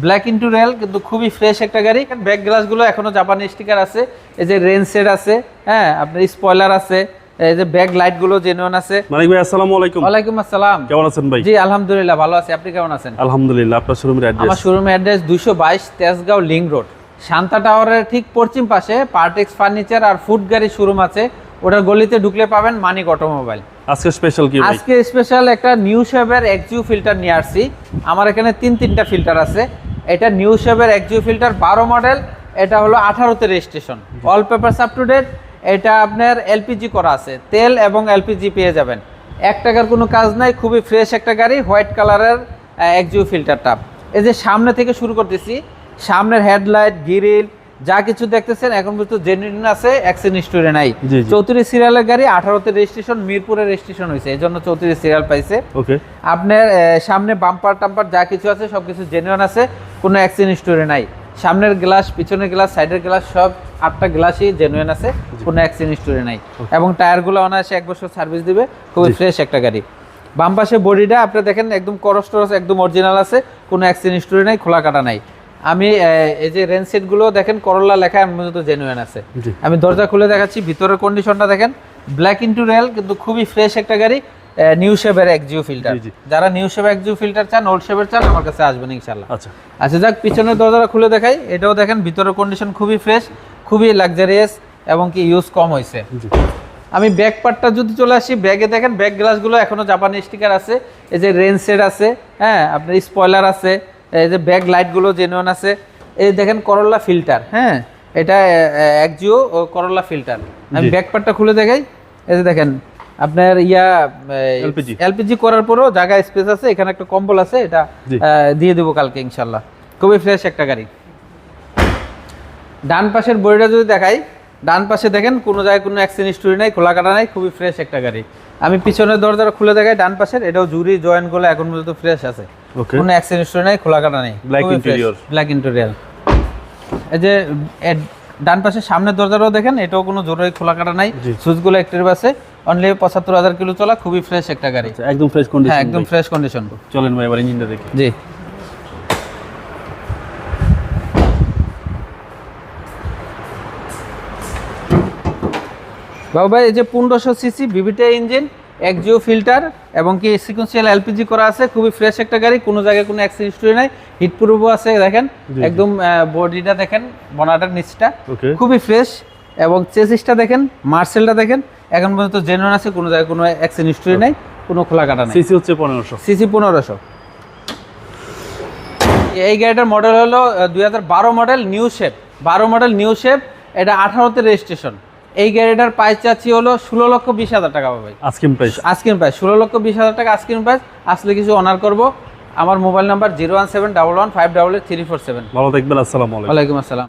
Black into rail, কিন্তু খুবই fresh একটা গাড়ি। ব্যাক গ্লাসগুলো এখনো জাপানি স্টিকার আছে, এই যে রেন সেট আছে, হ্যাঁ আপনার স্পয়লার আছে, এই যে ব্যাক লাইট গুলো জেনুইন আছে। মানিক ভাই আসসালামু আলাইকুম। ওয়ালাইকুম আসসালাম। কেমন আছেন ভাই? জি আলহামদুলিল্লাহ ভালো আছি, আপনি কেমন আছেন? আলহামদুলিল্লাহ। আপনার শোরুমের অ্যাড্রেস? আমার শোরুমের address 222 Tejgaon link road, Shanta টাওয়ারের ঠিক পশ্চিম পাশে পার্টেক্স ফার্নিচার আর ফুড গাড়ি শোরুম আছে, ওটার গলিতে ঢুকলে পাবেন মানিক অটোমোবাইল। আজকে স্পেশাল কি ভাই? আজকে স্পেশাল একটা নিউ শেভের এক্সিউ ফিল্টার নিয়ে আসছি। আমার এখানে তিনটা ফিল্টার আছে। এটা নিউ শেভের এক্সিউ ফিল্টার 12 মডেল, এটা হলো 18তে registration, all papers up to date. এটা আপনার এলপিজি করা আছে, তেল এবং এলপিজি পেয়ে যাবেন, 1 টাকার কোনো কাজ নাই, খুবই ফ্রেশ একটা গাড়ি। হোয়াইট কালারের এক্সিউ ফিল্টারটা, এই যে সামনে থেকে শুরু করতেছি, সামনের হেডলাইট গ্রিল যা কিছু দেখতেছেন এখন পর্যন্ত জেনুইন আছে, অ্যাক্সিডেন্ট হিস্টরি নাই। 34 সিরিয়ালের গাড়ি, 18তে রেজিস্ট্রেশন, মিরপুরে রেজিস্ট্রেশন হয়েছে, এই জন্য 34 সিরিয়াল পাইছে। ওকে, আপনার সামনে বাম্পার টাম্পার যা কিছু আছে সবকিছু জেনুইন আছে, কোনো অ্যাক্সিডেন্ট হিস্টরি নাই। সামনের গ্লাস, পিছনের গ্লাস, সাইডের গ্লাস সব 8টা গ্লাসই জেনুইন আছে, কোনো অ্যাক্সিডেন্ট হিস্টরি নাই। এবং টায়ারগুলো অনায়াসে 1 বছর সার্ভিস দিবে, খুবই ফ্রেশ একটা গাড়ি। বাম পাশে বডিটা আপনি দেখেন একদম করস টরস একদম অরিজিনাল আছে, কোনো অ্যাক্সিডেন্ট হিস্টরি নাই, খোলা কাটা নাই। আমি এই যে রেন সেট গুলো দেখেন করলা লেখা মূলত জেনুইন আছে। আমি দরজা খুলে দেখাচ্ছি, ভিতরের কন্ডিশনটা দেখেন, ব্ল্যাক ইন্টু রেল, কিন্তু খুবই ফ্রেশ একটা গাড়ি। নিউ শেভের এক্সিউ ফিল্টার, যারা নিউ শেভের এক্সিউ ফিল্টার চান, ওল্ড শেভের চান, আমার কাছে আসবেন ইনশাআল্লাহ। আচ্ছা যাক, পিছনের দরজাটা খুলে দেখাই, এটাও দেখেন ভিতরের কন্ডিশন খুবই ফ্রেশ, খুবই লাক্সারিয়াস এবং কি ইউজ কম হয়েছে। আমি ব্যাক পার্টটা যদি চলে আসি, ব্যাগে দেখেন ব্যাক গ্লাসগুলো এখনো জাপানি স্টিকার আছে, এই যে রেন সেট আছে, হ্যাঁ আপনার স্পয়লার আছে, এই যে ব্যাক লাইটগুলো জেনুইন আছে। এই দেখেন করোলা ফিল্টার, হ্যাঁ এটা এক্সিও করোলা ফিল্টার। আমি ব্যাক পার্টটা খুলে দেখাই, এই যে দেখেন আপনার এলপিজি করার পরও জায়গা স্পেস আছে, এখানে একটা কম্বল আছে, এটা দিয়ে দেবো কালকে ইনশাল্লাহ। খুবই ফ্রেশ একটা গাড়ি। ডান পাশের বডিটা যদি দেখাই, ডান পাশে দেখেন কোনো জায়গায় কোনো অ্যাক্সিডেন্ট হিস্টরি নাই, খোলা কাটা নাই, খুবই ফ্রেশ একটা গাড়ি। আমি পিছনের দরজাটা খুলে দেখাই, ডান পাশের এটাও জুরি জয়েন্টগুলো এখন পর্যন্ত ফ্রেশ আছে, কোনো অ্যাক্সিডেন্ট হিস্টরি নাই, খোলা কাটা নাই, ব্ল্যাক ইন্টেরিয়র। এই যে ডান পাশে সামনের দরজাটাও দেখেন, এটাও কোনো জোরে খোলা কাটা নাই, সুইচগুলো অ্যাক্টিভ আছে, অনলি 75,000 কিলো চলা, খুবই ফ্রেশ একটা গাড়ি, একদম ফ্রেশ কন্ডিশন। হ্যাঁ একদম ফ্রেশ কন্ডিশন। চলেন ভাই এবার ইঞ্জিনটা দেখি। জি বাবু ভাই, এই যে 1500 CC VVT engine, Axio filter এবং কি সিকোয়েন্সিয়াল এলপিজি করা আছে, খুবই ফ্রেশ একটা গাড়ি, কোনো জায়গায় কোনো অ্যাক্সিডেন্ট হিস্টরি নাই, হিট প্রুফও আছে। দেখেন একদম বডিটা দেখেন, বনাটার নিচটা খুবই ফ্রেশ, এবং চেসিসটা দেখেন, মার্সেলটা দেখেন এখন পর্যন্ত জেনুইন আছে, কোনো জায়গায় কোনো অ্যাক্সিডেন্ট হিস্টরি নাই, কোনো খোলা কাটা নাই। সিসি হচ্ছে 1500। সিসি 1500। এই গাড়িটার মডেল হলো 2012 model new shape, 12 model new shape, এটা 18তে রেজিস্ট্রেশন। এই গাড়িটার প্রাইস চাচ্ছি হলো 16,20,000 টাকা পাবে। আস্কিং প্রাইস 16,20,000 টাকা আস্কিং প্রাইস। আসলে কিছু অনার করব। আমার মোবাইল নাম্বার 01711588347। ভালো থাকবেন, আসসালামু আলাইকুম। ওয়ালাইকুম আসসালাম।